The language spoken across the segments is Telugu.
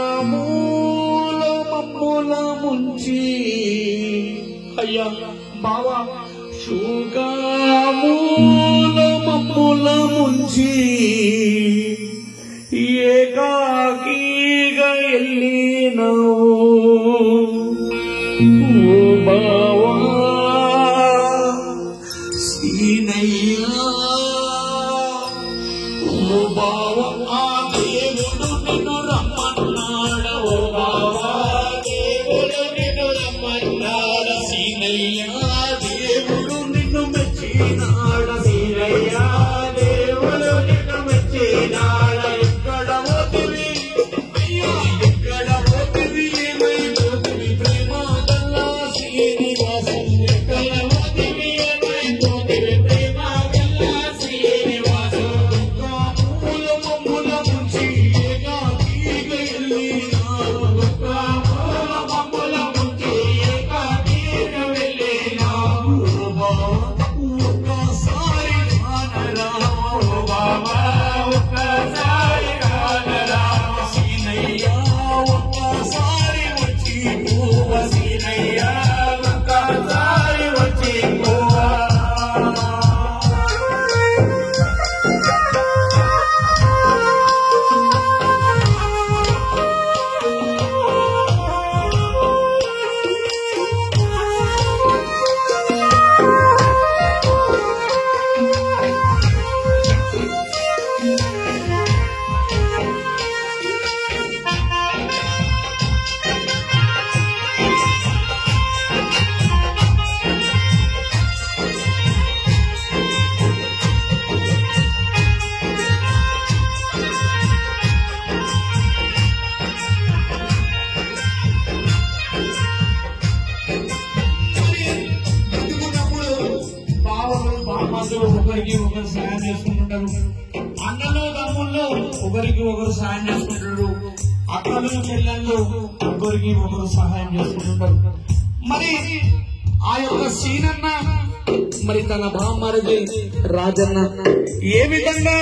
దుఃఖమూల మమ్ముల ముంచి అయ్యా బావా శోకమూల మమ్ముల ముంచి ఏకాకిగా ఎల్లినవు ఓ బావా సీనయ్యా ఓ బావా ఆ దేవుడు నిన్ను రమ్మన్నాడ ఓ బావా దేవుడు నిన్ను రమ్మన్నాడ సీనయ్యా దేవుడు నిన్ను మెచ్చినాడ సీనయ్యా దేవుడు నిన్ను మెచ్చినాడ ఎక్కడ పోతివి అయ్యా ఎక్కడ పోతివి ఏమైపోతివి ప్రేమ గల్లా శ్రీనివాసం ఎక్కడ పోతివి ఏమైపోతివి ప్రేమ గల్లా శ్రీనివాసం దుఃఖమూల మమ్ముల ముంచి ఏకాకిగా ఎల్లినావు దుఃఖమూల మమ్ముల ముంచి ఏకాకిగా వెళ్ళినావు ఓ బావా ఒక్కసారి కానరావా ఓ బావా ఒక్కసారి కానరావా సీనయ్యా ఒక్కసారి వచ్చి పోవా సీనయ్యా ఒక్కసారి వచ్చి పోవా ఒకరికి ఒకరు సాయం చేసుకుంటుంటారు అన్నలో తమ్ముళ్ళు ఒకరికి ఒకరు సాయం చేసుకుంటారు అక్కలు చెల్లెళ్ళు ఒకరికి ఒకరు సహాయం చేసుకుంటుంటారు మరి ఆ యొక్క సీనన్న మరి తన బామ్మరిది రాజన్న ఏ విధంగా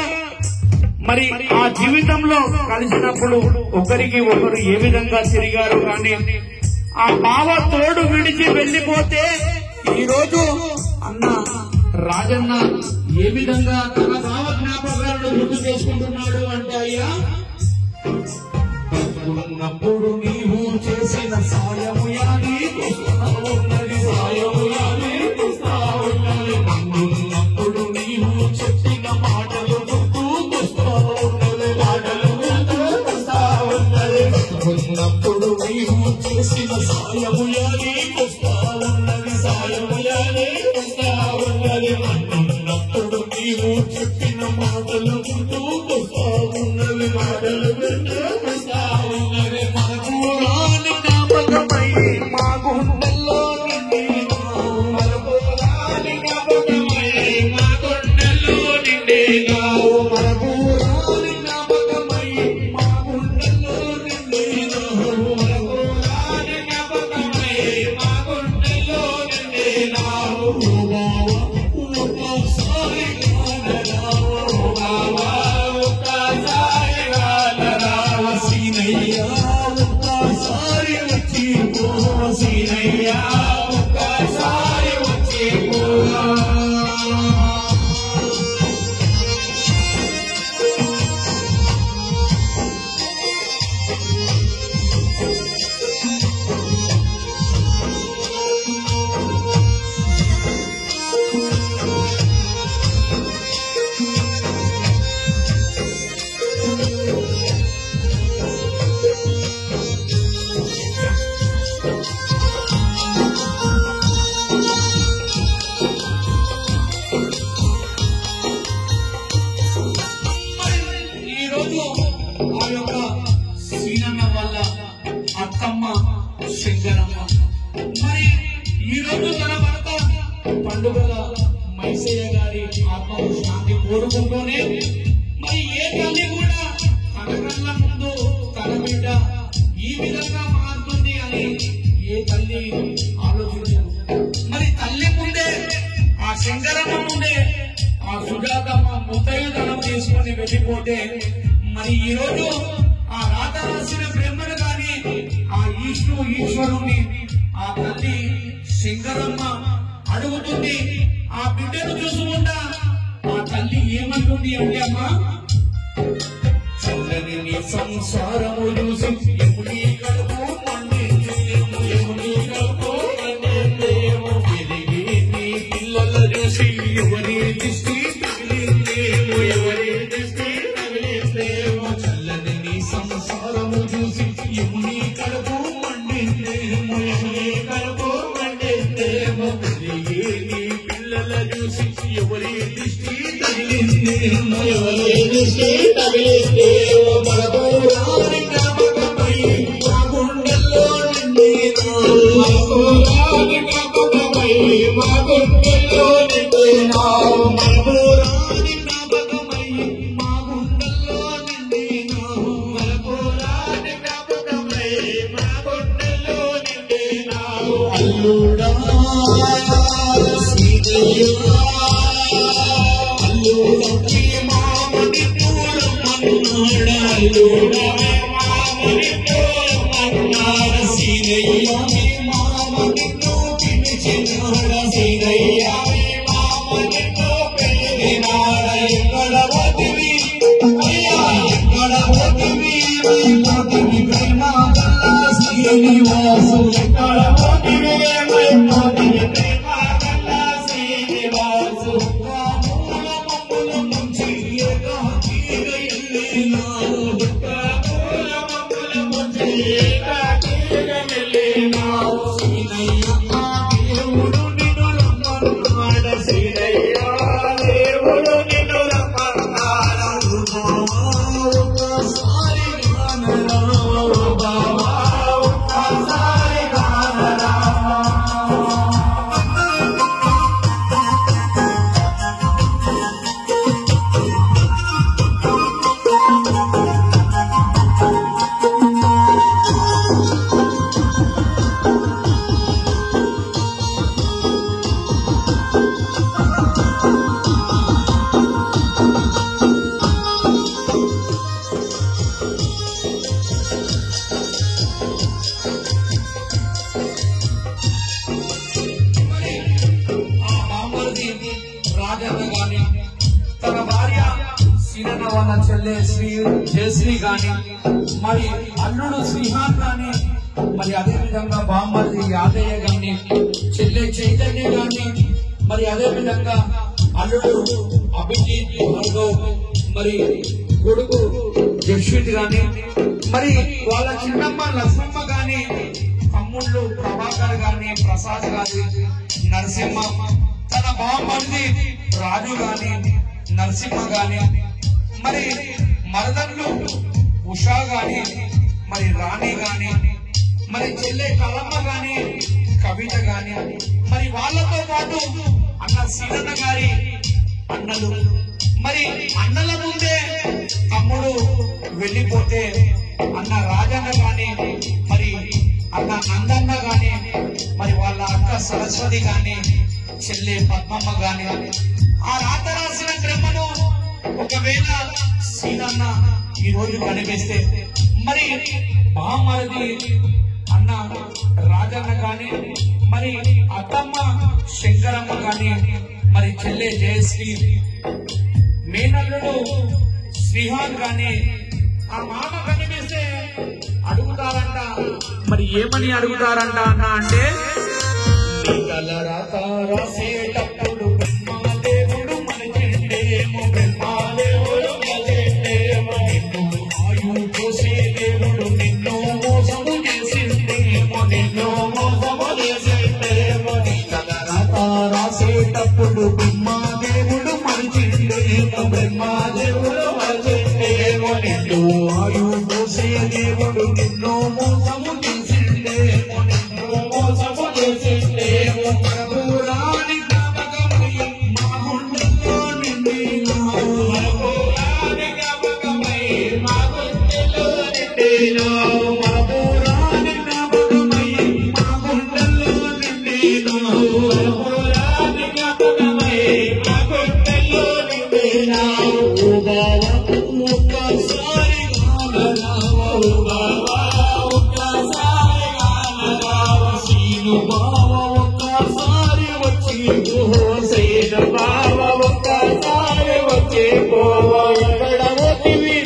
మరి ఆ జీవితంలో కలిసినప్పుడు ఒకరికి ఒకరు ఏ విధంగా తిరిగారు కానీ ఆ బావ తోడు విడిచి వెళ్ళిపోతే ఈ రోజు అన్న రాజన్న ఏ విధంగా తన భావ జ్ఞాపకాలను గుర్తు చేసుకుంటున్నాడు అంటే అయ్యా ఉన్నప్పుడు నీవు చేసిన సాయము యాని ఉన్నది సాయము యాని ఉన్నప్పుడు నీవు చెప్పిన మాటలు గుర్తు ఉన్నది మాటలు గుర్తు ఉన్నది ఉన్నప్పుడు నీవు చేసిన సాయము యాని ఉన్నది సాయము యాని ఉన్నప్పుడు నీవు చెప్పిన మాటలు గుర్తు ఉన్నది మాటలు గుర్తు ఉన్నది మనకు రాని జ్ఞాపకమై మా గుండెల్లో నిండినావు మనకు రాని జ్ఞాపకమై మా గుండెల్లో నిండినావు మనకు రాని జ్ఞాపకమై మా గుండెల్లో నిండినావు మనకు రాని జ్ఞాపకమై మా గుండెల్లో నిండినావు ఒక్కసారి కానరావా ఓ బావా ఒక్కసారి కానరావా సీనయ్యా ఒక్కసారి వచ్చి పోవా సీనయ్యా ఒక్కసారి వచ్చి పోవా అత్తమ్మ శంకరమ్మ మరి ఈ రోజు తన భర్త పండుగల మైసయ్య గారి ఆత్మకు శాంతి కోరుకుంటూనే మరి ఏ తల్లి కూడా తన కళ్ళ ముందు తన బిడ్డ ఈ విధంగా మారుతుంది అని ఏ తల్లి ఆలోచించదు. మరి తల్లి ముందే ఆ శంకరమ్మ ముందే ఆ సుజాతమ్మ ముత్తైదుతనం తీసుకుని వెళ్ళిపోతే మరి ఈ రోజు ఆ రాత రాసిన బ్రహ్మను గాని ఆ ఈశ్వరుణ్ణి ఆ తల్లి సింగరమ్మ అడుగుతుంది. ఆ బిడ్డను చూసుకుంటా ఆ తల్లి ఏమంటుంది అంటే, అమ్మా చల్లని నీ సంసారము చూసి ఎముడి కడుపు మండేమో, ఎముడి కడుపు మండేమో, ఎదిగి నీ పిల్లల చూసి ఎవరి దృష్టి తగిలిందేమో, ఎవరి దృష్టి తగిలిందేమో, చల్లని నీ సంసారము చూసి ఎముడి కడుపు మండేమో, ఎముడి కడుపు మండేమో, ఎదిగి నీ పిల్లల చూసి ఎవరి దృష్టి తగిలిందేమో, ఎవరి దృష్టి తగిలిందేమో, మరపురాని జ్ఞాపకమై మా గుండెల్లో నిండినావు, మరపురాని జ్ఞాపకమై మా గుండెల్లో నిండినావు, మరపురాని జ్ఞాపకమై మా గుండెల్లో నిండినావు, మరపురాని జ్ఞాపకమై మా గుండెల్లో నిండినావు. అల్లుడా సీతయ్యా, అల్లుడకి మామని పూలమన్నాడా, అల్లుడా మామని పూలమన్నాడా, సీతయ్య మామని పిలిచినాడా, సీతయ్య మామని పిలిచినాడా, ఎక్కడ పోతివి అయ్యా, ఎక్కడ పోతివి పోతివి ప్రేమ గల్ల శ్రీనివాసు, ఎక్కడ పోతివి పోతివి ప్రేమ గల్ల శ్రీనివాసు, మమ్ముల ముంచి ఏకాకిగా ఎల్లినావు, మమ్ముల ముంచి ఏకాకిగా ఎల్లినావు, సీనయ్య దేవుడు నిన్ను రమ్మన్నాడ, సీనయ్య దేవుడు నిన్ను రమ్మన్నాడ, ఒక్కసారి గానరా బావా, ఒక్కసారి గానరా. రాజన్న గాని తన భార్య సీనన్న వాళ్ళ చెల్లె జయశ్రీ గాని, మరి అల్లుడు శ్రీహాన్ గాని, మరి అదే విధంగా బామ్మర్ది యాదయ్య గాని, చెల్లె చైతన్య గాని, మరి అదే విధంగా అల్లుడు అభిజిత్ భార్గవ్, మరి కొడుకు జస్విత్ గాని, మరి వాళ్ళ చిన్నమ్మ లక్ష్మమ్మ గాని, తమ్ముళ్ళు ప్రభాకర్ గాని, ప్రసాద్ గాని, నరసింహ, తన బామ్మర్ది రాజు గాని, నరసింహ గాని, మరి మరదళ్ళు ఉషా గాని, మరి రాణి గాని, మరి చెల్లె కలమ్మ గాని, కవిత గాని, మరి వాళ్ళతో పాటు అన్న సీనన్న గారి అన్నలు, మరి అన్నల ముందే తమ్ముడు వెళ్ళిపోతే అన్న రాజన్న గాని, మరి అన్న నందన్న గాని, మరి వాళ్ళ అక్క సరస్వతి గాని, చెల్లె పద్మమ్మ గాని, ఆ రాత రాసిన బ్రహ్మను ఒకవేళ సీనన్న ఈ రోజు కనిపిస్తే, మరి బామ్మరిది అన్న రాజన్న గాని, మరి అత్తమ్మ శంకరమ్మ గాని, మరి చెల్లె జయశ్రీ, మేనల్లుడు శ్రీహాన్ గాని ఆ మామ కనిపిస్తే అడుగుతారంట. మరి ఏమని అడుగుతారంట అన్న అంటే, రాత రాసేటప్పుడు బ్రహ్మదేవుడు మనచిండేమో, బ్రహ్మదేవుడు మనచిండేమో, నిన్ను ఆయు చూసే దేవుడు నిన్ను మోసము చేసిండేమో, నిన్ను మోసము చేసిండేమో, రాత రాసేటప్పుడు బ్రహ్మదేవుడు మనచిండేమో, బ్రహ్మదేవుడు మనచిండేమో, నిన్ను ఆయు చూసే దేవుడు నిన్ను మోసము చేసిండేమో, నిన్ను మోసము చేసిండేమో, మరపురాని జ్ఞాపకమై మా గుండెల్లో నిండినావు, మరపురాని జ్ఞాపకమై మా గుండెల్లో నిండినావు, మరపురాని జ్ఞాపకమై మా గుండెల్లో నిండినావు, మరపురాని జ్ఞాపకమై మా గుండెల్లో నిండినావు. ఒక్కసారి గానరావా, బావా ఒక్కసారి గానరావ సీను బావ ఒక్కసారి వచ్చి సీను బావ ఒక్కసారి వచ్చి పోవా ఎక్కడ పోతివి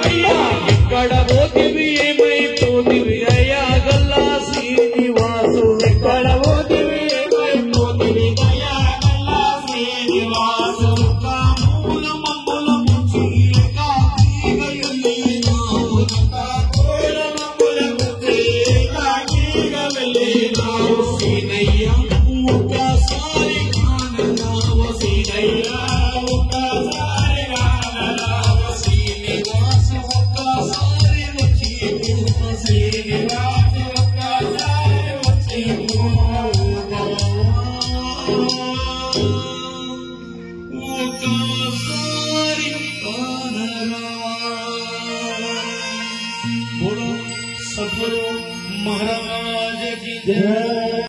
అయ్యా ఎక్కడ పోతివి ఏమైపోతివి అయ్యా గల్లా శ్రీనివాసు ఎక్కడ పోతివి ఏమైపోతివి అయ్యా గల్లా శ్రీనివాసు కాముల మమ్ముల ముంచి సీనయ్య ఒక్కసారి గానరావ సీనయ్య ఒక్కసారి గానరావ శ్రీనివాస ఒక్కసారి వచ్చి శ్రీనివాస ఒక్కసారి వచ్చి ఒక్కసారి बोलो सदगुरु महाराज की जय।